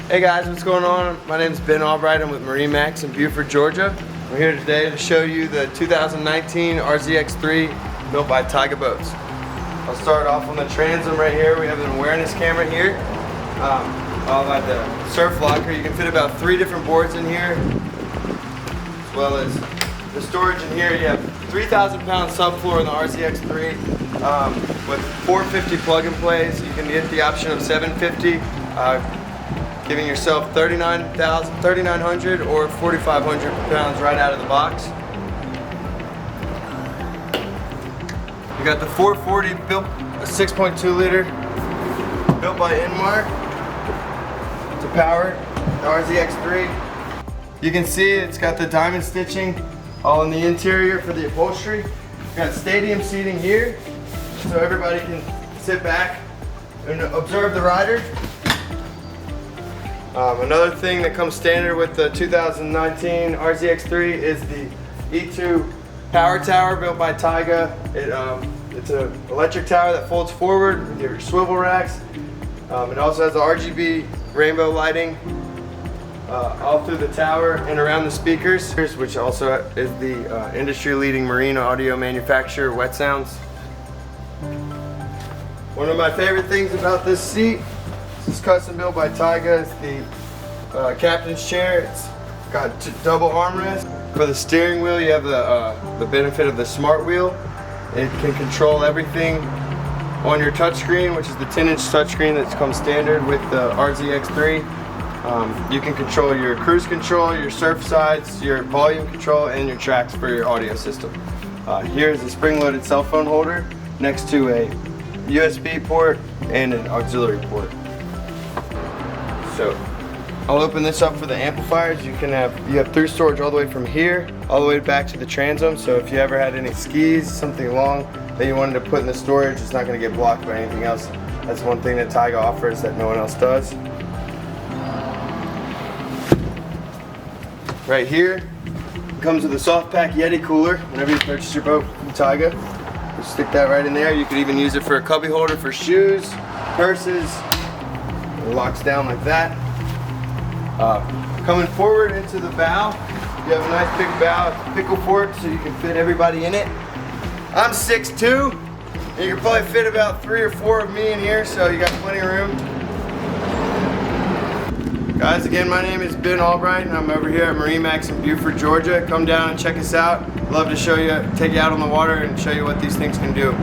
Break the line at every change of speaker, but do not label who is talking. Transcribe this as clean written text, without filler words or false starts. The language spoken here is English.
Hey guys, what's going on? My name is Ben Albright. I'm with MarineMax in Beaufort, Georgia. We're here today to show you the 2019 RZX3 built by Tige Boats. I'll start off on the transom right here. We have an awareness camera here. I'll have the surf locker. You can fit about 3 different boards in here, as well as the storage in here. You have 3,000-pound subfloor in the RZX3 with 450 plug-and-plays. You can get the option of 750, giving yourself 3,900 or 4,500 pounds right out of the box. You got the 440 built, a 6.2 liter, built by Inmar to power the RZX3. You can see it's got the diamond stitching all in the interior for the upholstery. You've got stadium seating here, so everybody can sit back and observe the rider. Another thing that comes standard with the 2019 RZX3 is the E2 power tower built by Tige. It's an electric tower that folds forward with your swivel racks. It also has the RGB rainbow lighting all through the tower and around the speakers, which also is the industry-leading marine audio manufacturer, Wet Sounds. One of my favorite things about this seat, this is custom built by Tige, is the captain's chair. It's got double armrest. For the steering wheel, you have the benefit of the smart wheel. It can control everything on your touchscreen, which is the 10-inch touchscreen that comes standard with the RZX3. You can control your cruise control, your surf sides, your volume control, and your tracks for your audio system. Here's a spring-loaded cell phone holder next to a USB port and an auxiliary port. So I'll open this up for the amplifiers. You have through storage all the way from here all the way back to the transom. So if you ever had any skis, something long that you wanted to put in the storage, it's not going to get blocked by anything else. That's one thing that Tige offers that no one else does. Right here comes with a soft pack Yeti cooler. Whenever you purchase your boat from Tige, just stick that right in there. You could even use it for a cubby holder for shoes, purses. It locks down like that. Coming forward into the bow, you have a nice big bow. It's a pickle fork, so you can fit everybody in it. I'm 6'2", and you can probably fit about 3 or 4 of me in here, so you got plenty of room. Guys, again, my name is Ben Albright, and I'm over here at MarineMax in Beaufort, Georgia. Come down and check us out. Love to show you, take you out on the water and show you what these things can do.